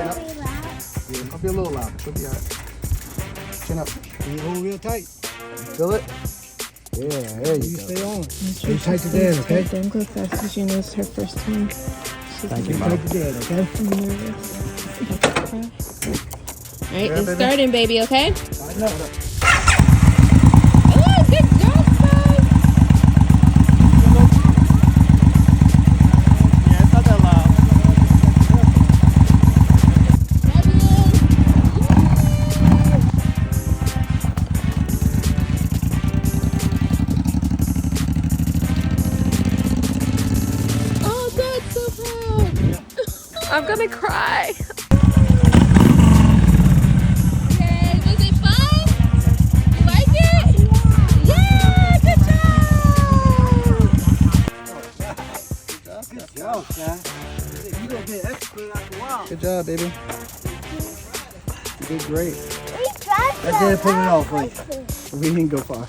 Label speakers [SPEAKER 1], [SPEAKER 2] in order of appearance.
[SPEAKER 1] Chin up. Yeah, might be a little loud. She'll be alright. Chin up.
[SPEAKER 2] Can you hold real tight?
[SPEAKER 1] Feel it? Yeah, there you go.
[SPEAKER 2] Stay on.
[SPEAKER 3] Stay
[SPEAKER 2] tight to dad, okay?
[SPEAKER 3] Don't go fast because you know it's her first time.
[SPEAKER 1] Thank you,
[SPEAKER 2] Stay
[SPEAKER 1] Mom.
[SPEAKER 2] tight to dad, okay?
[SPEAKER 3] I'm nervous. All right, it's starting, baby, okay?
[SPEAKER 1] I know.
[SPEAKER 3] Oh, good job, son.
[SPEAKER 1] Yeah, it's not that loud.
[SPEAKER 3] Oh, Dad's so proud. I'm gonna cry. Okay, was it fun? You like it? Yeah, good job.
[SPEAKER 2] Yo, son. You gonna be an expert after a while.
[SPEAKER 1] Good job, baby. You did great.
[SPEAKER 2] I did put it off for you.
[SPEAKER 1] We didn't go far.